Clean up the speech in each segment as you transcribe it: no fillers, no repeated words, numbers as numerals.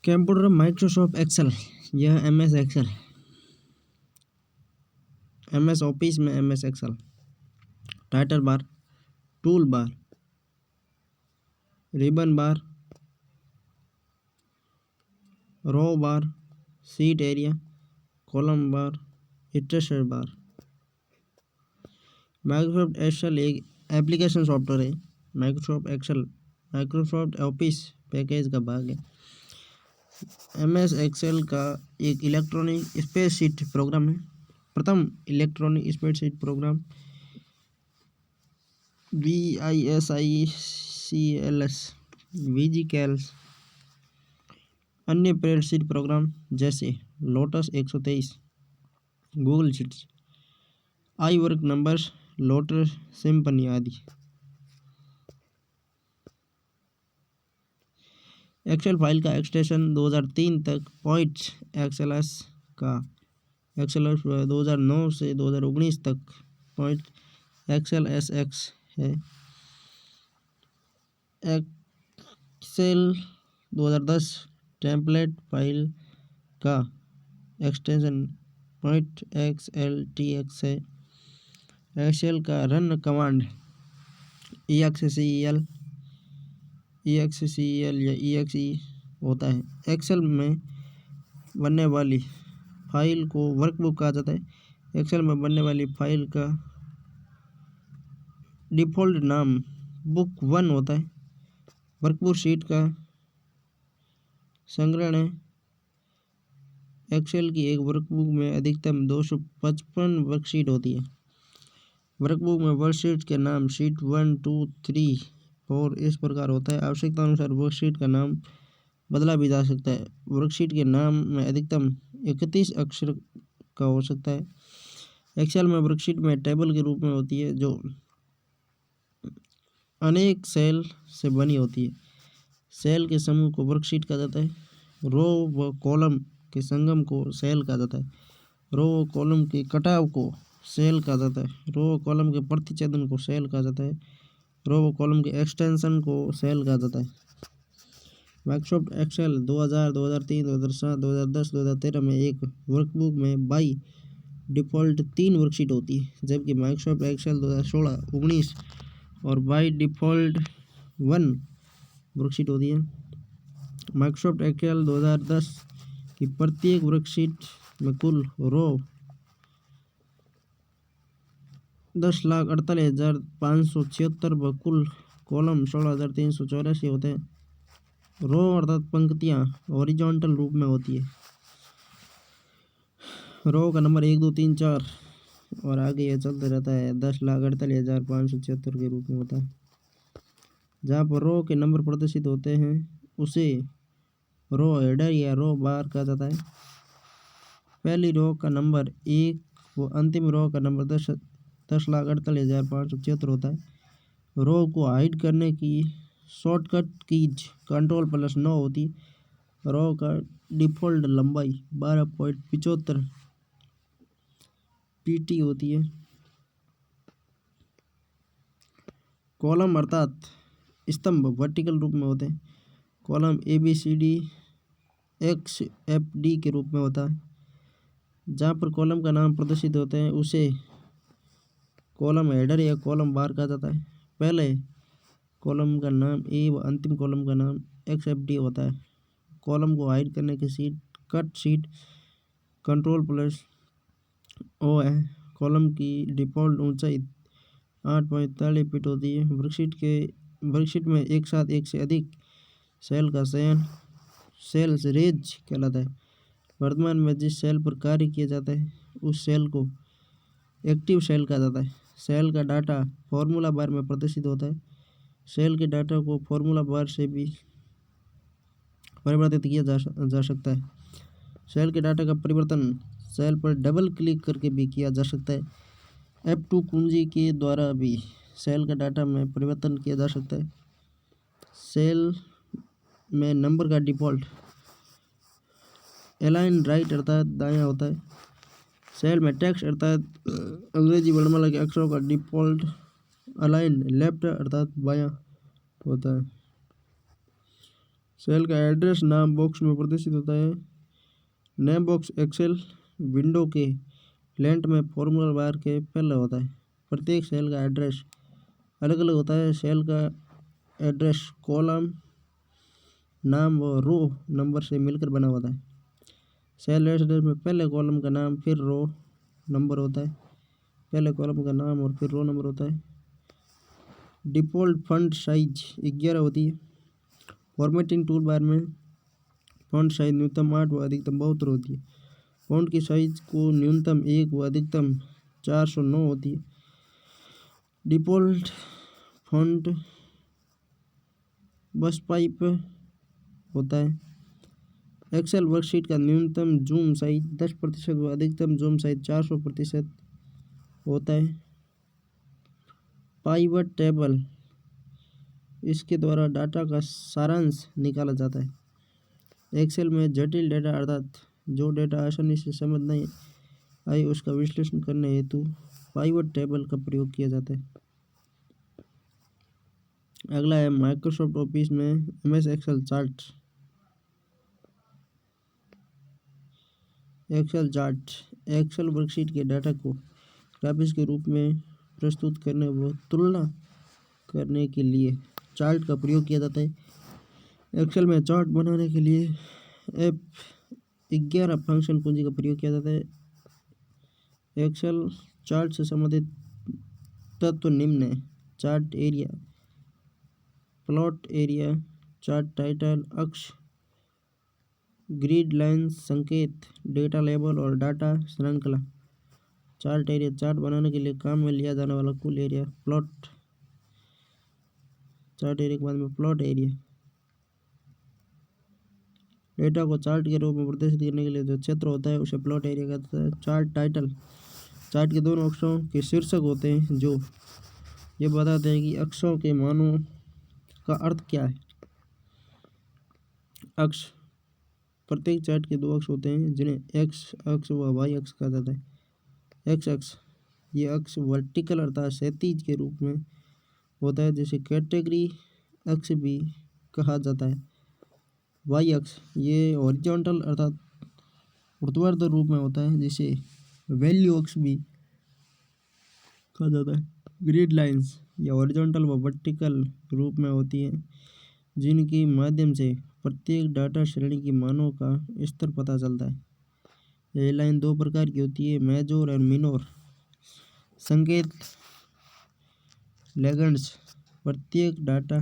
Computer Microsoft Excel, यह M S Excel, M S Office में M S Excel. Title bar, toolbar, ribbon bar, row bar, sheet area, column bar, iteration bar. Microsoft Excel एक application software है। Microsoft Excel Microsoft Office package का भाग है। M S Excel का एक electronic spreadsheet programme है। प्रथम electronic spreadsheet programme VISICLS, VGCALS। अन्य स्प्रेडशीट प्रोग्राम जैसे lotus 123, Google sheets, I work numbers, lotus symphony आदि। एक्सेल फाइल का एक्सटेंशन 2003 तक पॉइंट एक्सएलएस का एक्सएलएस 2009 से 2019 तक पॉइंट XLSX है। एक्सेल 2010 टेम्पलेट फाइल का एक्सटेंशन पॉइंट XLTX है। एक्सेल का रन कमांड EXCL या EXE होता है। एक्सेल में बनने वाली फाइल को वर्कबुक कहा जाता है। एक्सेल में बनने वाली फाइल का डिफ़ॉल्ट नाम बुक 1 होता है। वर्कबुक शीट का संग्रहण है। एक्सेल की एक वर्कबुक में अधिकतम 255 वर्कशीट होती है। वर्कबुक में वर्कशीट के नाम शीट 1, 2, 3, 4 इस प्रकार होता है। आवश्यकता अनुसार वर्कशीट का नाम बदला भी जा सकता है। वर्कशीट के नाम में अधिकतम 31 अक्षर का हो सकता है। एक्सेल में वर्कशीट में टेबल के रूप में होती है जो अनेक सेल से बनी होती है। सेल के समूह को वर्कशीट कहा जाता है। रो व कॉलम के संगम को सेल कहा जाता है। रो व कॉलम के कटाव को सेल कहा जाता है। रो व कॉलम के प्रतिच्छेदन को सेल कहा जाता है। रो व कॉलम के एक्सटेंशन को सेल कहा जाता है। माइक्रोसॉफ्ट एक्सेल 2000, 2003, 2007, 2010, 2013 में एक वर्कबुक में बाई डिफ़ॉल्ट 3 वर्कशीट होती है, जबकि माइक्रोसॉफ्ट एक्सेल 2016, 19 और बाई डिफ़ॉल्ट 1 वर्कशीट होती है। माइक्रोसॉफ्ट एक्सेल 2010 की प्रत्येक वर्कशीट में कुल रो 10,48,576 व कुल कॉलम 16,384 होते हैं। रो अर्थात पंक्तियाँ हॉरिजॉन्टल रूप में होती है। रो का नंबर 1, 2, 3, 4 और आगे यह चलते रहता है 10,48,576 के रूप में होता है। जहाँ पर रो के नंबर प्रदर्शित होते हैं उसे रो हेडर या रो बार कहा जाता है। पहली रो का नंबर 1 व अंतिम रो का नंबर 10,48,576 होता है। रो को हाइड करने की शॉर्टकट कीज Ctrl+9 होती है। रो का डिफ़ॉल्ट लंबाई 12.75 PT होती है। कॉलम अर्थात स्तंभ वर्टिकल रूप में होते हैं। कॉलम ABCDXFD के रूप में होता है। जहाँ पर कॉलम का नाम प्रदर्शित होते हैं उसे कॉलम हेडर या कॉलम बार कहा जाता है। पहले कॉलम का नाम ए व अंतिम कॉलम का नाम XFD होता है। कॉलम को हाइड करने की शीट Ctrl+O है। कॉलम की डिफ़ॉल्ट ऊंचाई 8.43 फीट होती है। वर्कशीट में एक साथ एक से अधिक सेल का चयन सेल्स रेंज कहलाता है। वर्तमान में जिस सेल पर कार्य किया जाता है उस सेल को एक्टिव सेल कहा जाता है। सेल का डाटा फॉर्मूला बार में प्रदर्शित होता है। सेल के डाटा को फॉर्मूला बार से भी परिवर्तित किया जा सकता है। सेल के डाटा का परिवर्तन सेल पर डबल क्लिक करके भी किया जा सकता है। F2 कुंजी के द्वारा भी सेल का डाटा में परिवर्तन किया जा सकता है। सेल में नंबर का डिफ़ॉल्ट अलाइन राइट अर्थात दायां होता है। सेल में टेक्स्ट अर्थात अंग्रेजी वर्णमाला के अक्षरों का डिफ़ॉल्ट अलाइन लेफ्ट अर्थात बायां होता है। सेल का एड्रेस नाम बॉक्स में प्रदर्शित होता है। नेम बॉक्स एक्सेल विंडो के लेंट में फॉर्मूला बार के पहले होता है। प्रत्येक सेल का एड्रेस अलग अलग होता है। सेल का एड्रेस कॉलम नाम व रो नंबर से मिलकर बना होता है। सेल एड्रेस में पहले कॉलम का नाम फिर रो नंबर होता है। पहले कॉलम का नाम और फिर रो नंबर होता है। डिफ़ॉल्ट फॉन्ट साइज 11 होती है। फॉर्मेटिंग टूल बार में फॉन्ट साइज न्यूनतम 8 व अधिकतम 72 होती है। फॉन्ट की साइज को न्यूनतम 1 व अधिकतम 409 होती है। डिफ़ॉल्ट फॉन्ट बस पाइप होता है। एक्सेल वर्कशीट का न्यूनतम जूम साइज 10% व अधिकतम जूम साइज 400% होता है। पाइवट टेबल इसके द्वारा डाटा का सारांश निकाला जाता है। एक्सेल में जटिल डेटा अर्थात जो डेटा आसानी से समझ नहीं आई उसका विश्लेषण करने हेतु पाइवट टेबल का प्रयोग किया जाता है। अगला है माइक्रोसॉफ्ट ऑफिस में MS Excel chart. Excel chart Excel worksheet के डाटा को ग्राफिक्स के रूप में प्रस्तुत करने व तुलना करने के लिए चार्ट का प्रयोग किया जाता है। एक्सेल में चार्ट बनाने के लिए F11 फंक्शन कुंजी का प्रयोग किया जाता है। एक्सेल चार्ट से संबंधित तत्व निम्न है। Chart area, plot area, chart title, अक्ष, ग्रिड लाइन्स, संकेत, डेटा लेबल और डाटा श्रृंखला। चार्ट एरिया चार्ट बनाने के लिए काम में लिया जाने वाला कुल एरिया। प्लॉट चार्ट एरिया के बाद में प्लॉट एरिया डेटा को चार्ट के रूप में प्रदर्शित करने के लिए जो क्षेत्र होता है उसे प्लॉट एरिया कहता है। चार्ट टाइटल चार्ट के दोनों अक्षों के शीर्षक होते हैं जो ये बताते हैं कि अक्षों के मानों का अर्थ क्या है। अक्ष प्रत्येक चार्ट के 2 अक्ष होते हैं जिन्हें एक्स अक्ष व वाई अक्ष कहा जाता है। एक्स अक्ष ये अक्ष वर्टिकल अर्थात क्षैतिज के रूप में होता है जिसे कैटेगरी अक्ष भी कहा जाता है। वाई अक्ष ये हॉरिजॉन्टल अर्थात ऊर्ध्वाधर रूप में होता है जिसे वैल्यू अक्ष भी कहा जाता है। ग्रिड लाइंस ये हॉरिजॉन्टल व वर्टिकल रूप में होती हैं जिनके माध्यम से प्रत्येक डाटा श्रेणी की मानों का स्तर पता चलता है। यह लाइन 2 प्रकार की होती है, मेजर और मिनोर। संकेत लेगेंड्स प्रत्येक डाटा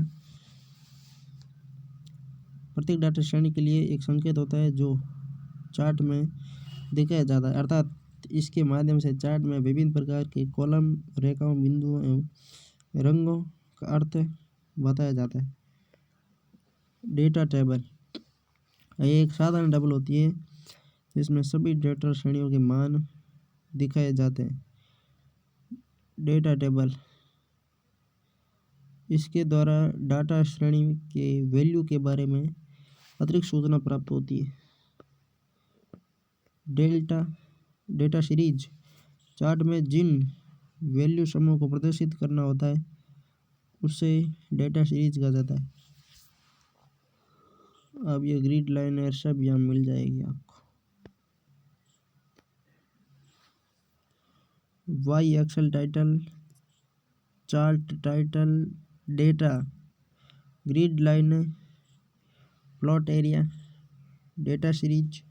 श्रेणी के लिए एक संकेत होता है जो चार्ट में दिखाया जाता है अर्थात इसके माध्यम से चार्ट में विभिन्न प्रकार के कॉलम, रेखाओं, बिंदुओं एवं रंगों का अर्थ बताया जाता है। डेटा टेबल ये एक साधारण टेबल होती है जिसमें सभी डेटा श्रेणियों के मान दिखाए जाते हैं। डेटा टेबल इसके द्वारा डाटा श्रेणी के वैल्यू के बारे में अतिरिक्त सूचना प्राप्त होती है। डेटा सीरीज चार्ट में जिन वैल्यू समूह को प्रदर्शित करना होता है उसे डेटा सीरीज कहा जाता है। अब ये ग्रिड लाइन है सब यहाँ मिल जाएगी आपको। Y axis title, chart title, data, grid line, plot area, data series,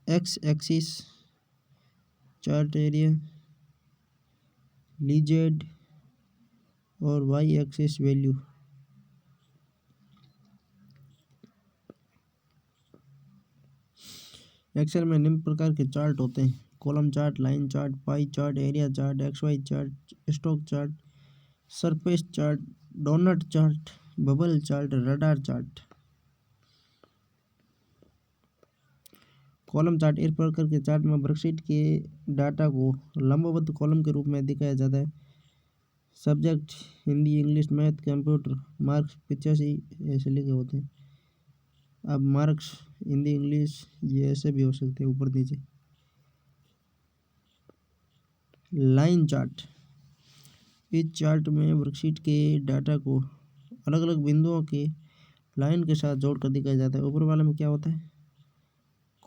X axis, chart area, legend और वाई एक्सिस वैल्यू। एक्सेल में निम्न प्रकार के चार्ट होते हैं: column chart, line chart, pie chart, area chart, X Y chart, stock chart, surface chart, donut chart, bubble chart, radar chart. Column chart इस प्रकार के चार्ट में वर्कशीट के डाटा को लंबवत कॉलम के रूप में दिखाया जाता है। Subject Hindi, English, math, computer, marks 85 ऐसे लिखे होते हैं। अब मार्क्स हिंदी, इंग्लिश ये ऐसे भी हो सकते हैं ऊपर नीचे। लाइन चार्ट इस चार्ट में वर्कशीट के डाटा को अलग अलग बिंदुओं के लाइन के साथ जोड़कर दिखाया जाता है। ऊपर वाले में क्या होता है,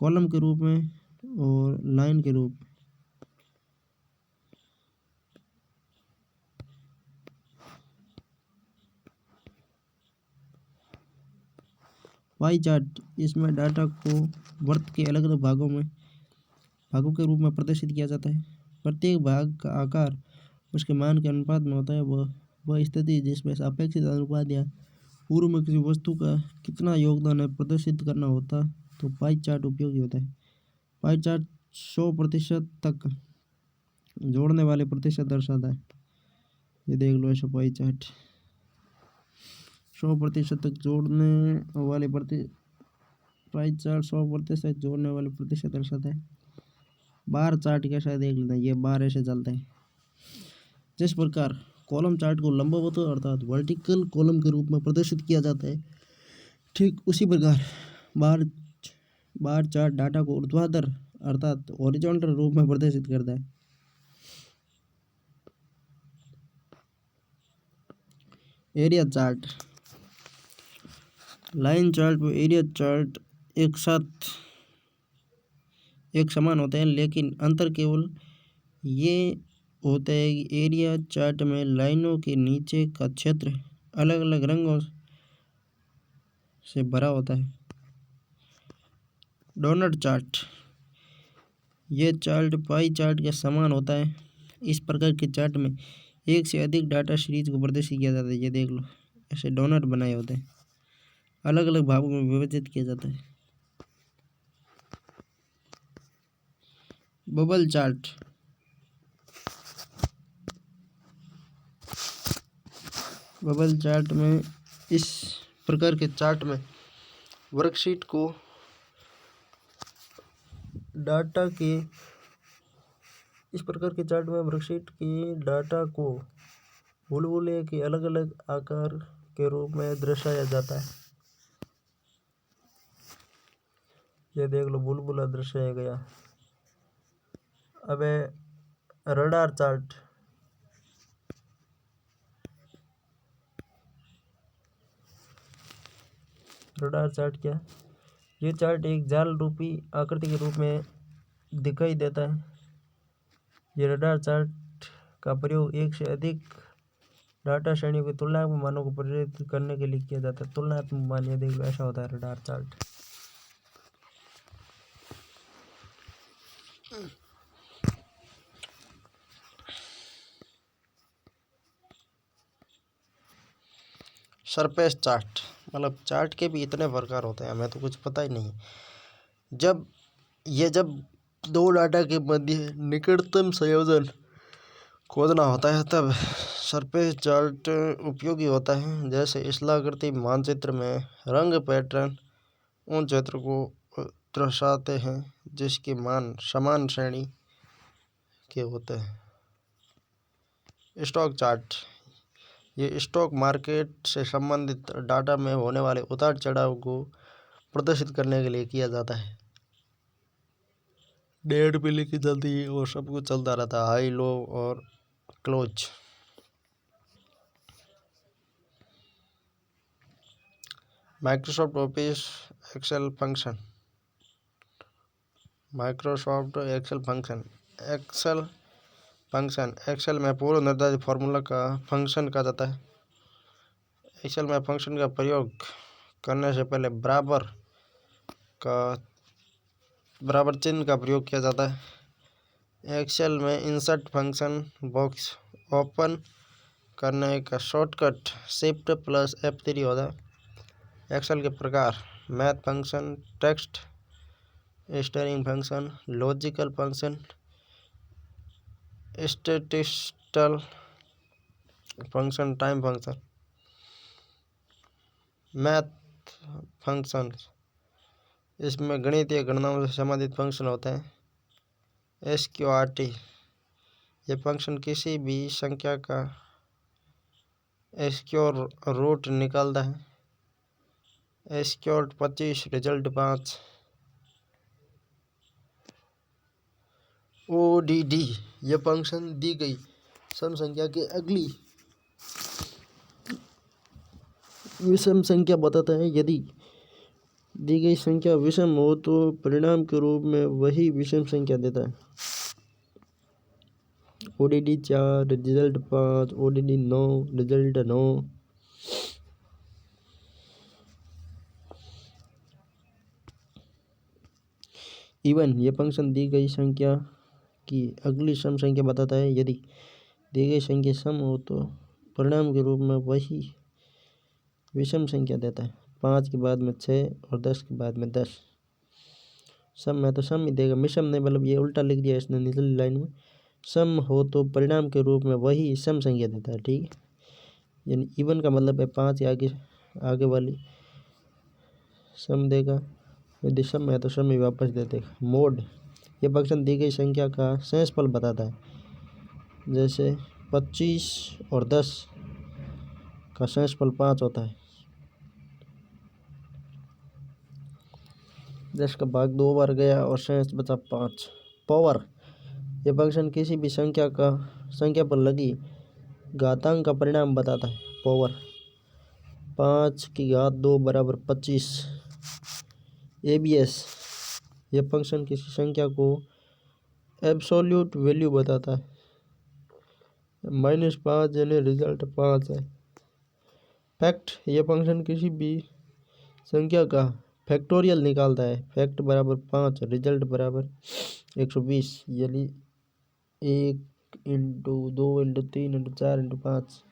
कॉलम के रूप में और लाइन के रूप में। पाई चार्ट, इसमें डाटा को वर्त के अलग अलग भागों के रूप में प्रदर्शित किया जाता है। प्रत्येक भाग का आकार उसके मान के अनुपात में होता है। वह स्थिति जिसमें सापेक्षिक अनुपात या पूर्व में किसी वस्तु का कितना योगदान है प्रदर्शित करना होता तो पाई चार्ट उपयोगी होता है। पाई चार्ट 100% तक जोड़ने वाले प्रतिशत दर्शाता है। ये देख लो ऐसा पाई चार्ट 100% तक जोड़ने वाले पाई चार्ट 100% जोड़ने वाले प्रतिशत दर्शाता है। बार चार्ट कैसा है देख लेना, ये बार ऐसे चलता है। जिस प्रकार कॉलम चार्ट को लंबवत अर्थात वर्टिकल कॉलम के रूप में प्रदर्शित किया जाता है, ठीक उसी प्रकार बार चार्ट डाटा को ऊर्ध्वाधर अर्थात हॉरिजॉन्टल रूप में प्रदर्शित करता है। एरिया चार्ट, लाइन चार्ट व एरिया चार्ट एक समान होते हैं, लेकिन अंतर केवल ये होता है कि एरिया चार्ट में लाइनों के नीचे का क्षेत्र अलग अलग रंगों से भरा होता है। डोनट चार्ट, ये चार्ट पाई चार्ट के समान होता है। इस प्रकार के चार्ट में एक से अधिक डाटा सीरीज को प्रदर्शित किया जाता है। ये देख लो ऐसे डोनट बनाए होते हैं, अलग अलग भागों में विभाजित किया जाता है। बबल चार्ट, बबल चार्ट में इस प्रकार के चार्ट में वर्कशीट को डाटा के बुलबुले के अलग अलग आकार के रूप में दर्शाया जाता है। ये देख लो बुलबुला दर्शाया गया। अब रडार चार्ट, रडार चार्ट क्या है, ये चार्ट एक जाल रूपी आकृति के रूप में दिखाई देता है। ये रडार चार्ट का प्रयोग एक से अधिक डाटा श्रेणियों की तुलनात्मक मानों को प्रदर्शित करने के लिए किया जाता है। तुलनात्मक मान, ये देख लो ऐसा होता है रडार चार्ट। सरफेस चार्ट, मतलब चार्ट के भी इतने प्रकार होते हैं, हमें तो कुछ पता ही नहीं। जब दो डाटा के मध्य निकटतम संयोजन खोजना होता है तब सरफेस चार्ट उपयोगी होता है। जैसे स्थलाकृति मानचित्र में रंग पैटर्न उन क्षेत्र को दर्शाते हैं जिसके मान समान श्रेणी के होते हैं। स्टॉक चार्ट, ये स्टॉक मार्केट से संबंधित डाटा में होने वाले उतार चढ़ाव को प्रदर्शित करने के लिए किया जाता है। डेट पे लिखी चलती है और सब कुछ चलता रहता है, हाई लो और close. Microsoft office Excel function, Excel में पूर्व निर्धारित फार्मूला का फंक्शन कहा जाता है। एक्सेल में फंक्शन का प्रयोग करने से पहले बराबर चिन्ह का प्रयोग किया जाता है। एक्सेल में इंसर्ट फंक्शन बॉक्स ओपन करने का शॉर्टकट शिफ्ट प्लस F3 होता है। एक्सेल के प्रकार math function, text storing function, logical function, statistical function, time function. Math function, इसमें गणितीय गणनाओं से संबंधित फंक्शन होते हैं। SQRT, ये फंक्शन किसी भी संख्या का स्क्वायर रूट निकालता है। Square 25 result 5। ODD, यह फंक्शन दी गई सम संख्या के अगली विषम संख्या बताता है। यदि दी गई संख्या विषम हो तो परिणाम के रूप में वही विषम संख्या देता है। ODD 4 result 5, ODD 9 result 9। Even ये फंक्शन दी गई संख्या की अगली सम संख्या बताता है। यदि दी गई संख्या सम हो तो परिणाम के रूप में वही विषम संख्या देता है। 5 के बाद में 6 और 10 के बाद में 10। सम में तो सम ही देगा, मिश्रम नहीं, मतलब ये उल्टा लिख दिया इसने निचली लाइन में। सम हो तो परिणाम के रूप में वही सम संख्या देता है, ठीक है। यानी इवन का मतलब है 5 या आगे वाली सम देगा, यदि सम है तो सम ही वापस दे देगा। मोड ये फंक्शन दी गई संख्या का शेषफल बताता है। जैसे 25 और 10 का शेषफल 5 होता है। 10 का भाग 2 बार गया और शेष बचा 5। पावर ये फंक्शन किसी भी संख्या पर लगी घातांक का परिणाम बताता है। पावर 5 की घात 2 बराबर 25। एबीएस ये फंक्शन किसी संख्या को एब्सोल्यूट वैल्यू बताता है। -5 यानी रिजल्ट 5 है। फैक्ट ये फंक्शन किसी भी संख्या का फैक्टोरियल निकालता है। फैक्ट बराबर 5, रिजल्ट बराबर 120, यानी 1 into 2 into 3 into 4 into 5।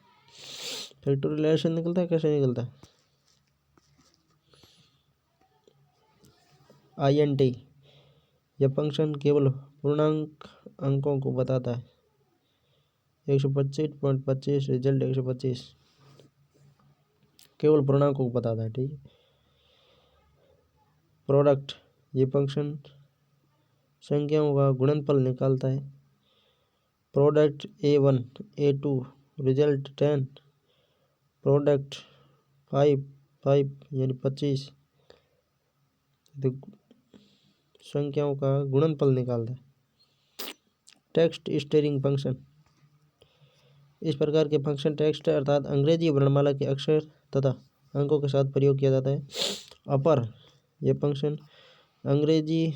Factorial ऐसे निकलता है, कैसे निकलता है? INT यह फंक्शन केवल पूर्णांक अंकों को बताता है। 125.25 रिजल्ट 125 केवल पूर्णांकों को बताता है, ठीक है। प्रोडक्ट ये फंक्शन संख्याओं का गुणनफल निकालता है। Product A1 A2 result 10। Product 5 यानी 25 संख्याओं का गुणनफल निकालता है। टेक्स्ट स्टेरिंग फंक्शन इस प्रकार के फंक्शन टेक्स्ट अर्थात अंग्रेजी वर्णमाला के अक्षर तथा अंकों के साथ प्रयोग किया जाता है। अपर यह फंक्शन अंग्रेजी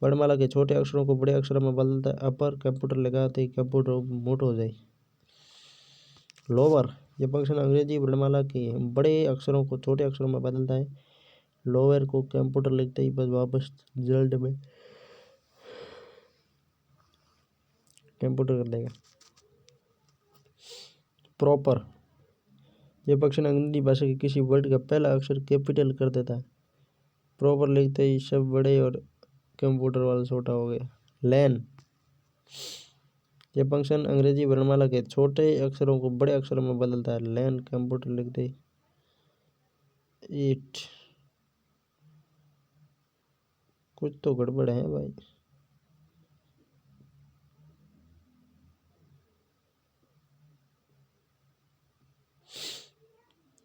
वर्णमाला के छोटे अक्षरों को बड़े अक्षरों में बदलता है। अपर कंप्यूटर लगाते ही कंप्यूटर मोट हो जाए। लोअर यह फंक्शन अंग्रेजी वर्णमाला के बड़े अक्षरों को छोटे अक्षरों में बदलता है। लोअर को कंप्यूटर लिखते ही बस वापस रिजल्ट में कंप्यूटर कर देगा। प्रॉपर यह फंक्शन अंग्रेजी भाषा के किसी वर्ड का पहला अक्षर कैपिटल कर देता है। प्रॉपर लिखते ही सब बड़े और कंप्यूटर वाला छोटा हो गया। लैन यह फंक्शन अंग्रेजी वर्णमाला के छोटे अक्षरों को बड़े अक्षरों में बदलता है। लैन कंप्यूटर लिखते ही 8। कुछ तो गड़बड़ है भाई।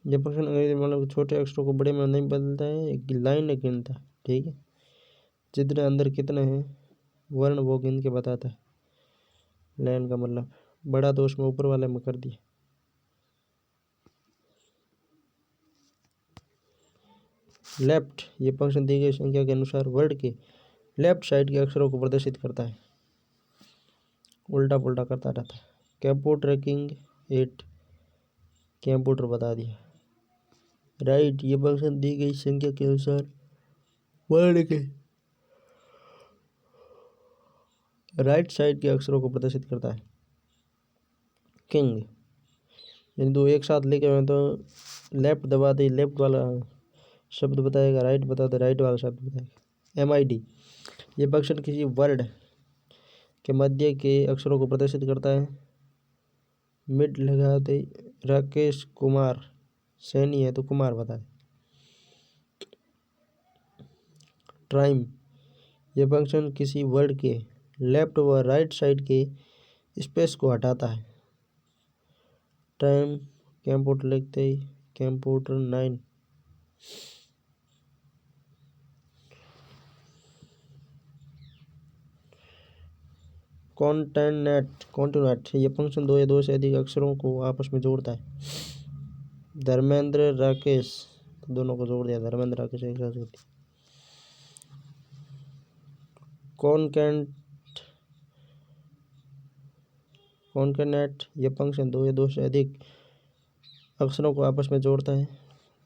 यह फंक्शन अंग्रेजी वर्णमाला के छोटे अक्षरों को बड़े में नहीं बदलता है, एक लाइन गिनता है, ठीक है। जितने अंदर कितने हैं वर्ण वो गिन के बताता है। लैन का मतलब बड़ा तो उसमें ऊपर वाले में कर दिया। लेफ्ट ये फंक्शन दी गई संख्या के अनुसार वर्ड के लेफ्ट साइड के अक्षरों को प्रदर्शित करता है, उल्टा पुल्टा करता रहता है। कंप्यूटर किंग 8 कंप्यूटर बता दिया। राइट ये फंक्शन दी गई संख्या के अनुसार वर्ड के राइट साइड के अक्षरों को प्रदर्शित करता है। किंग यदि दो एक साथ लिखे हुए तो लेफ्ट दबाते ही लेफ्ट वाला शब्द बताएगा, राइट बताते राइट वाला शब्द बताएगा। MID ये फंक्शन किसी वर्ड के मध्य के अक्षरों को प्रदर्शित करता है। मिड लगाते राकेश कुमार सैनी है तो कुमार बता दे। टाइम ये फंक्शन किसी वर्ड के लेफ्ट व राइट साइड के स्पेस को हटाता है। टाइम कंप्यूटर लिखते ही कंप्यूटर 9। कॉन्टेनेट ये फंक्शन दो या दो से अधिक अक्षरों को आपस में जोड़ता है। धर्मेंद्र राकेश, तो दोनों को जोड़ दिया, धर्मेंद्र राकेश एक साथ होती। कॉनकैटनेट ये फंक्शन दो या दो से अधिक अक्षरों को आपस में जोड़ता है,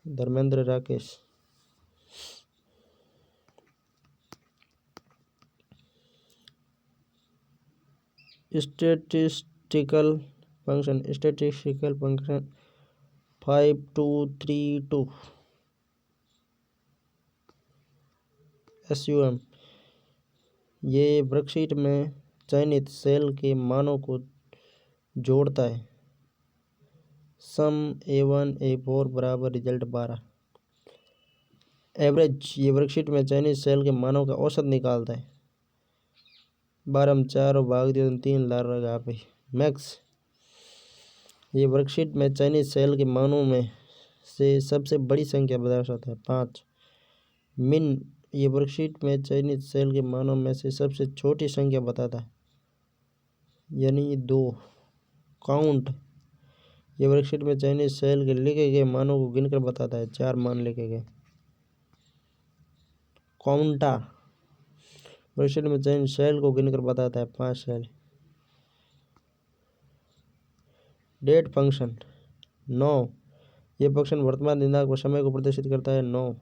Dharmendra Rakesh. Statistical function 5232 SUM ये वर्कशीट में चयनित सेल के मानों को जोड़ता है। सम A1 A4 बराबर रिजल्ट 12। एवरेज ये वर्कशीट में चयनित सेल के मानों का औसत निकालता है। 12 4 और भाग दिया 3 लार लगा पे। मैक्स ये वर्कशीट में चयनित सेल के मानों में से सबसे बड़ी संख्या दर्शाता है 5। मिन ये वर्कशीट में चयनित सेल के मानों में से सबसे छोटी संख्या बताता है, यानी 2। काउंट ये वर्कशीट में चयनित सेल के लिखे गए मानों को गिनकर बताता है, 4 मान लिखे गए। काउंटा वर्कशीट में चयनित सेल को गिनकर बताता है, 5 सेल। डेट फंक्शन 9 ये फंक्शन वर्तमान दिनांक व समय को प्रदर्शित करता है। 9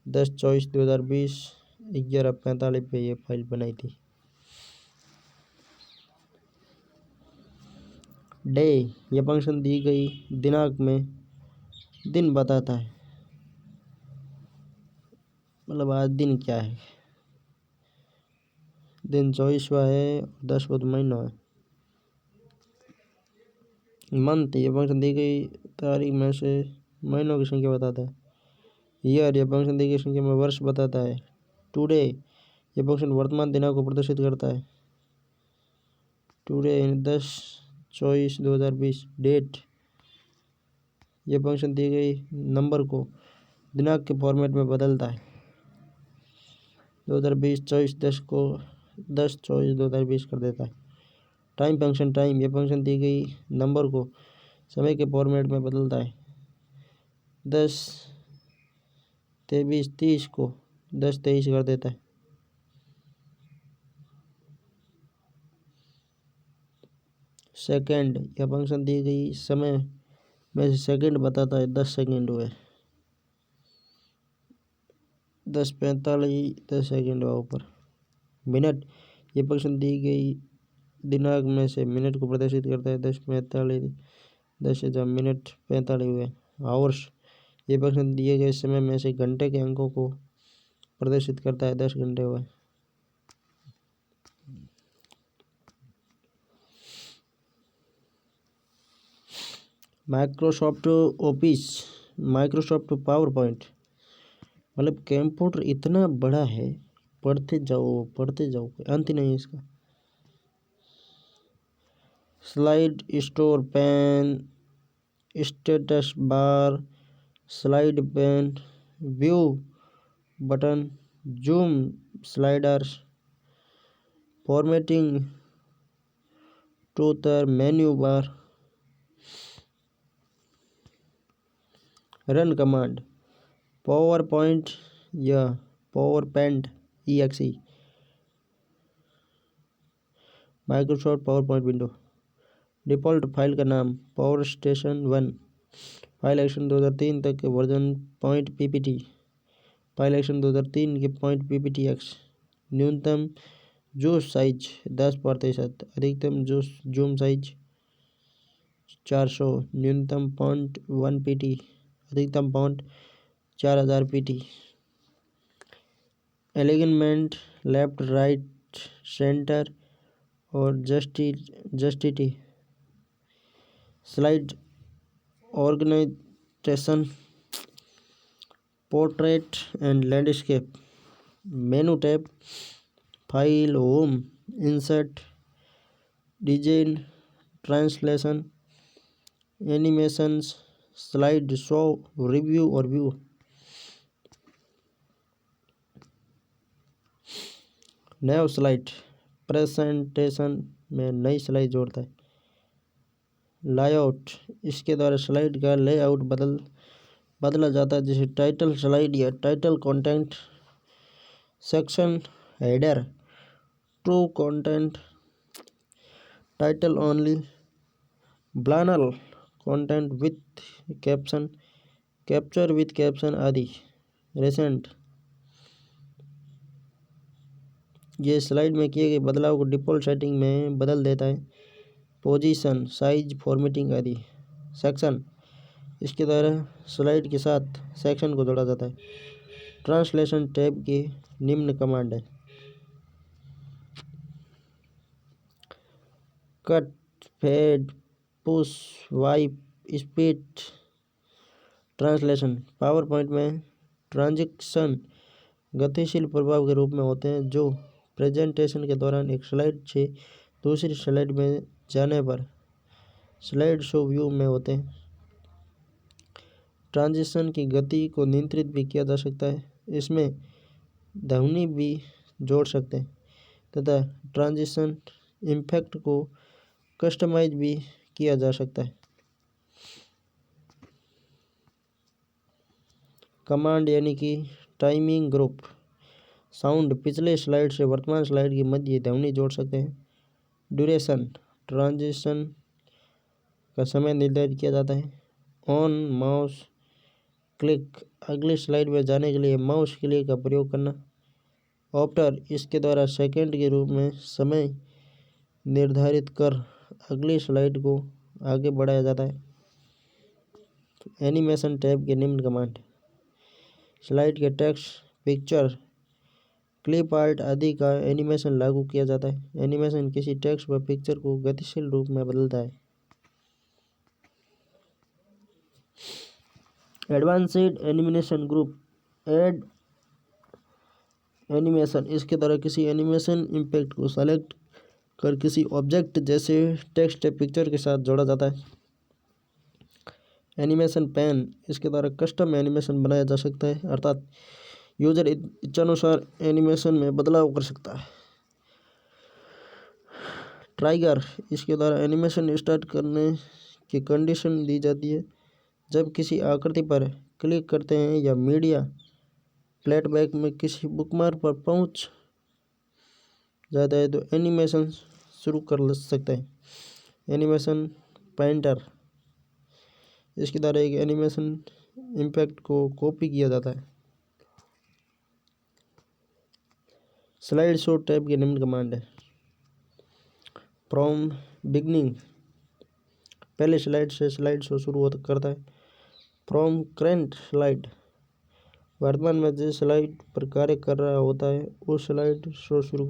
10/24/2020 11:45 पे ये फाइल बनाई थी। डे ये फंक्शन दी गई दिनांक में दिन बताता है, मतलब आज दिन क्या है। दिन 24वां है, 10वां तो महीना है। मंथ ये फंक्शन दी गई तारीख में से महीनों की संख्या बताता है। ईयर ये फंक्शन दी गई संख्या में वर्ष बताता है। टुडे ये फंक्शन वर्तमान दिनांक को प्रदर्शित करता है। टुडे 10/24/2020। डेट ये फंक्शन दी गई नंबर को दिनांक के फॉर्मेट में बदलता है। 2020 10 को 10/24/2020 कर देता है। टाइम फंक्शन टाइम ये फंक्शन दी गई नंबर को समय के फॉर्मेट में बदलता है। 10/23/30 को 10/23 कर देता है। सेकंड यह फंक्शन दी गई समय में से सेकंड बताता है, 10 सेकंड हुए। 10:45 10 सेकंड हुआ ऊपर। मिनट ये फंक्शन दी गई दिनांक में से मिनट को प्रदर्शित करता है, 10:45 10 जब मिनट 45 हुए। आवर्स ये फंक्शन दिए गए समय में से घंटे के अंकों को प्रदर्शित करता है, 10 घंटे हुए। Microsoft office Microsoft power point मतलब कंप्यूटर इतना बड़ा है, पढ़ते जाओ अंत ही नहीं है इसका। Slide sorter pane, status bar, slide pane, view button, zoom sliders, formatting toolbar, menu bar, run command, PowerPoint या power paint EXE, Microsoft PowerPoint window. Default file का नाम पावर स्टेशन 1, फाइल एक्शन 2003 तक के version .ppt, file action 2003 के .pptx। न्यूनतम zoom size 10%, अधिकतम zoom size 400, न्यूनतम font 1 pt, अधिकतम font 4000 pt। Alignment left right centre और justify. Slide organisation, portrait and landscape. Menu tab, file, home, insert, design, translation, animations, slide show, review और view. नया slide presentation में नई slide जोड़ता है। Layout, इसके द्वारा स्लाइड का लेआउट बदला जाता है, जैसे टाइटल स्लाइड या title content, section header, two content, title only, blank content with caption, capture with caption आदि। रिसेंट, ये स्लाइड में किए गए बदलाव को डिफ़ॉल्ट सेटिंग में बदल देता है। पोजीशन, साइज, फॉर्मेटिंग आदि। सेक्शन, इसके द्वारा स्लाइड के साथ सेक्शन को जोड़ा जाता है। ट्रांसलेशन टैब की निम्न कमांड है। Cut, fade, push, wipe, speed. Translation, PowerPoint में ट्रांजिशन गतिशील प्रभाव के रूप में होते हैं जो प्रेजेंटेशन के दौरान एक स्लाइड से दूसरी स्लाइड में जाने पर स्लाइड शो व्यू में होते हैं। ट्रांजिशन की गति को नियंत्रित भी किया जा सकता है, इसमें ध्वनि भी जोड़ सकते हैं तथा ट्रांजिशन इम्पैक्ट को कस्टमाइज भी किया जा सकता है। कमांड यानी कि टाइमिंग ग्रुप, साउंड, पिछले स्लाइड से वर्तमान स्लाइड के मध्य ध्वनि जोड़ सकते हैं। ड्यूरेशन, ट्रांजिशन का समय निर्धारित किया जाता है। ऑन माउस क्लिक, अगली स्लाइड में जाने के लिए माउस क्लिक का प्रयोग करना। ऑफ्टर, इसके द्वारा सेकंड के रूप में समय निर्धारित कर अगली स्लाइड को आगे बढ़ाया जाता है। एनिमेशन टैब के निम्न कमांड, स्लाइड के टेक्स्ट, पिक्चर, क्लिप आर्ट आदि का एनिमेशन लागू किया जाता है। एनिमेशन किसी टेक्स्ट व पिक्चर को गतिशील रूप में बदलता है। Advanced animation group, add animation, इसके द्वारा किसी एनिमेशन इम्पैक्ट को सेलेक्ट कर किसी ऑब्जेक्ट जैसे टेक्स्ट या पिक्चर के साथ जोड़ा जाता है। एनिमेशन पैन, इसके द्वारा कस्टम एनिमेशन बनाया जा सकता है, अर्थात यूजर इच्छानुसार एनिमेशन में बदलाव कर सकता है। ट्राइगर, इसके द्वारा एनिमेशन स्टार्ट करने की कंडीशन दी जाती है। जब किसी आकृति पर क्लिक करते हैं या मीडिया प्लेटबैक में किसी बुकमार्क पर पहुंच जाता है तो एनिमेशन शुरू कर सकते हैं। एनिमेशन पेंटर, इसके द्वारा एक एनिमेशन इम्पैक्ट को कॉपी किया जाता है। स्लाइड शो टैब की निम्न कमांड है। फ्रॉम बिगनिंग, पहले स्लाइड से स्लाइड शो शुरू करता है। फ्रॉम करेंट स्लाइड, वर्तमान में जिस स्लाइड पर कार्य कर रहा होता है उस स्लाइड शो शुरू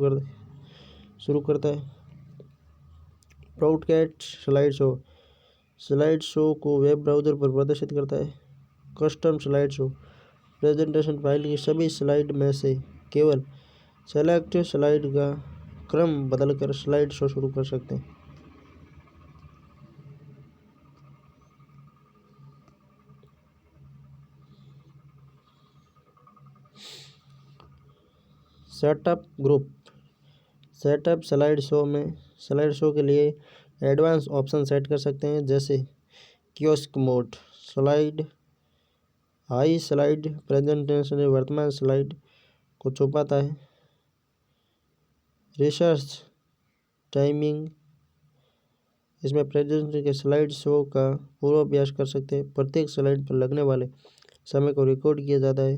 करता है। Broadcast slide show, slide show को वेब ब्राउज़र पर प्रदर्शित करता है। Custom slide show, presentation file की सभी स्लाइड में से केवल सेलेक्ट स्लाइड का क्रम बदलकर स्लाइड शो शुरू कर सकते हैं। Setup group, setup slide show में स्लाइड शो के लिए एडवांस ऑप्शन सेट कर सकते हैं, जैसे kiosk mode, slide high slide presentation में वर्तमान स्लाइड को छुपाता है। रिसर्च टाइमिंग, इसमें प्रेजेंटेशन के स्लाइड शो का पूर्वाभ्यास कर सकते हैं। प्रत्येक स्लाइड पर लगने वाले समय को रिकॉर्ड किया जाता है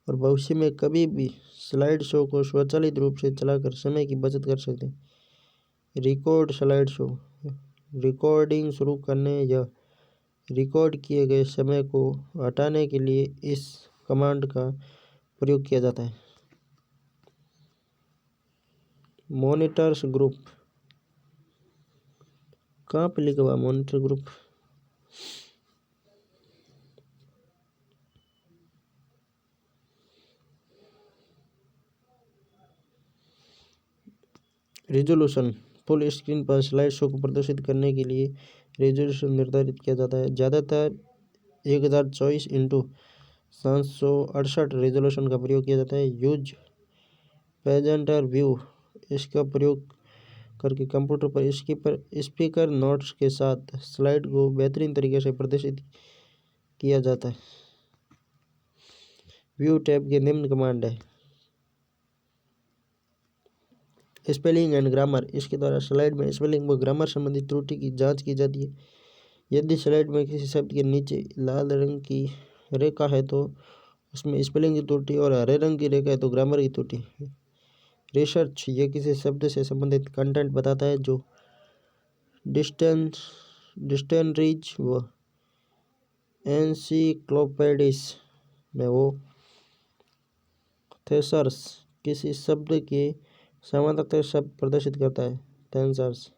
और भविष्य में कभी भी स्लाइड शो को स्वचालित रूप से चलाकर समय की बचत कर सकते हैं। रिकॉर्ड स्लाइड शो, रिकॉर्डिंग शुरू करने या रिकॉर्ड किए गए समय को हटाने के लिए इस कमांड का प्रयोग किया जाता है। मॉनिटर्स ग्रुप, कहाँ पे लिखा हुआ monitor group? Resolution, full screen पर स्लाइड शो को प्रदर्शित करने के लिए रिजोल्यूशन निर्धारित किया जाता है। ज़्यादातर 1024x768 रिजोल्यूशन का प्रयोग किया जाता है। यूज प्रेजेंटर व्यू, इसका प्रयोग करके कंप्यूटर पर स्पीकर नोट्स के साथ स्लाइड को बेहतरीन तरीके से प्रदर्शित किया जाता है। व्यू टैब के निम्न कमांड है। स्पेलिंग एंड ग्रामर, इसके द्वारा स्लाइड में स्पेलिंग व ग्रामर संबंधी त्रुटि की जांच की जाती है। यदि स्लाइड में किसी शब्द के नीचे लाल रंग की रेखा है तो उसमें स्पेलिंग की त्रुटि और हरे रंग की रेखा है तो ग्रामर की त्रुटि। रिसर्च, ये किसी शब्द से संबंधित कंटेंट बताता है जो डिक्शनरीज व एनसाइक्लोपीडियाज में हो। थेसर्स, किसी शब्द के समानार्थक शब्द प्रदर्शित करता है। टेंसर्स।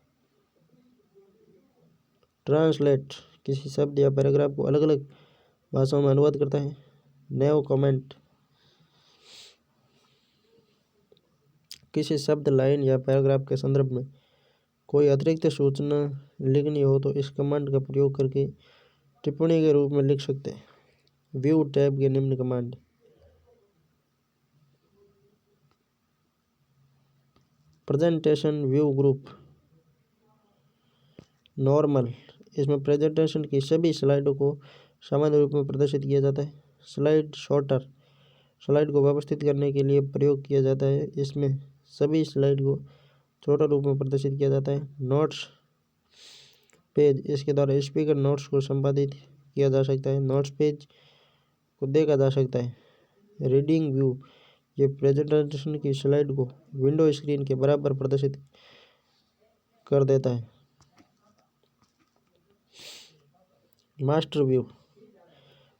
ट्रांसलेट, किसी शब्द या पैराग्राफ को अलग अलग भाषाओं में अनुवाद करता है। नेव कमेंट, किसी शब्द, लाइन या पैराग्राफ के संदर्भ में कोई अतिरिक्त सूचना लिखनी हो तो इस कमांड का प्रयोग करके टिप्पणी के रूप में लिख सकते हैं। व्यू टैब के निम्न command. Presentation view group. Normal, इसमें प्रेजेंटेशन की सभी स्लाइडों को सामान्य रूप में प्रदर्शित किया जाता है। स्लाइड शॉर्टर, स्लाइड को व्यवस्थित करने के लिए प्रयोग किया जाता है। इसमें सभी स्लाइड को छोटा रूप में प्रदर्शित किया जाता है। नोट्स पेज, इसके द्वारा स्पीकर नोट्स को संपादित किया जा सकता है। नोट्स पेज को देखा जा सकता है। रीडिंग व्यू, ये प्रेजेंटेशन की स्लाइड को विंडो स्क्रीन के बराबर प्रदर्शित कर देता है। मास्टर व्यू,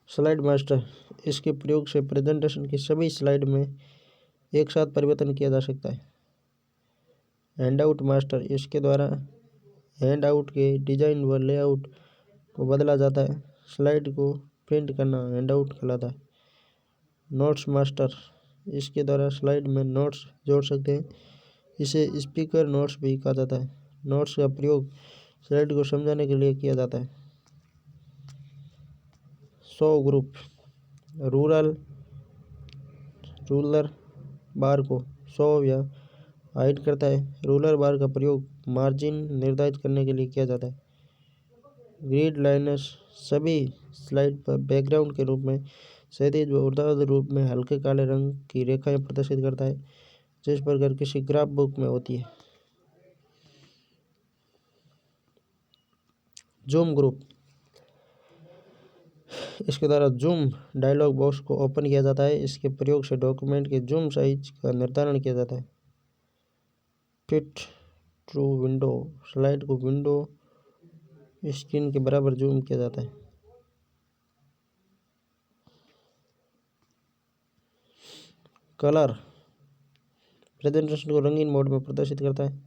स्लाइड मास्टर, इसके प्रयोग से प्रेजेंटेशन की सभी स्लाइड में एक साथ परिवर्तन किया जा सकता है। हैंडआउट मास्टर, इसके द्वारा हैंडआउट के डिजाइन व लेआउट को बदला जाता है। स्लाइड को प्रिंट करना हैंडआउट कहलाता है। नोट्स मास्टर, इसके द्वारा स्लाइड में नोट्स जोड़ सकते हैं। इसे स्पीकर नोट्स भी कहा जाता है। नोट्स का प्रयोग स्लाइड को समझाने के लिए किया जाता है। शो ग्रुप, रूलर बार को शो या हाइड करता है। रूलर बार का प्रयोग मार्जिन निर्धारित करने के लिए किया जाता है। ग्रिड लाइनर्स, सभी स्लाइड पर बैकग्राउंड के रूप में क्षैतिज व ऊर्ध्वाधर रूप में हल्के काले रंग की रेखाएं प्रदर्शित करता है, जिस प्रकार किसी ग्राफ बुक में होती है। जूम ग्रुप, इसके द्वारा जूम डायलॉग बॉक्स को ओपन किया जाता है। इसके प्रयोग से डॉक्यूमेंट के जूम साइज का निर्धारण किया जाता है। फिट टू विंडो, स्लाइड को विंडो स्क्रीन के बराबर जूम किया जाता है। कलर, प्रेजेंटेशन को रंगीन मोड में प्रदर्शित करता है।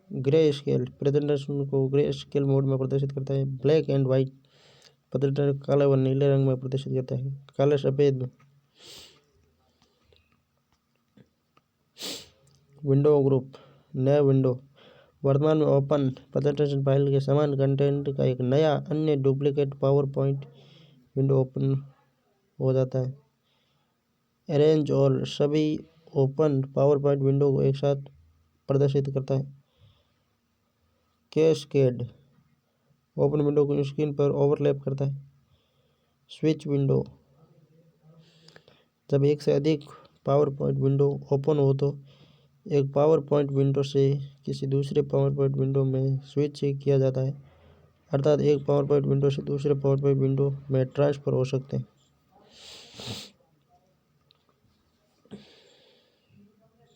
ग्रे स्केल, प्रेजेंटेशन को ग्रे स्केल मोड में प्रदर्शित करता है। ब्लैक एंड वाइट, प्रेजेंटेशन काले व नीले रंग में प्रदर्शित करता है। काले सफेद। विंडो ग्रुप, नया विंडो, वर्तमान में ओपन प्रेजेंटेशन फाइल के समान कंटेंट का एक नया अन्य duplicate power point window open हो जाता है। अरेंज ऑल, सभी ओपन पावर पॉइंट विंडो को एक साथ प्रदर्शित करता है। कैस्केड, ओपन विंडो को स्क्रीन पर ओवरलैप करता है। स्विच विंडो, जब एक से अधिक पावर पॉइंट विंडो ओपन हो तो एक पावर पॉइंट विंडो से किसी दूसरे पावर पॉइंट विंडो में स्विच किया जाता है, अर्थात एक पावर पॉइंट विंडो से दूसरे पावर पॉइंट विंडो में ट्रांसफर हो सकते हैं।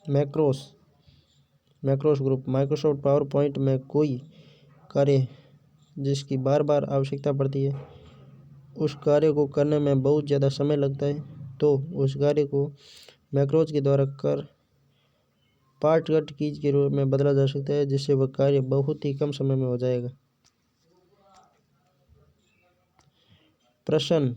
Macros group, Microsoft PowerPoint में कोई कार्य जिसकी बार बार आवश्यकता पड़ती है, उस कार्य को करने में बहुत ज़्यादा समय लगता है, तो उस कार्य को मैक्रोज के द्वारा कर शॉर्टकट कीज के रूप में बदला जा सकता है, जिससे वह कार्य बहुत ही कम समय में हो जाएगा। प्रश्न,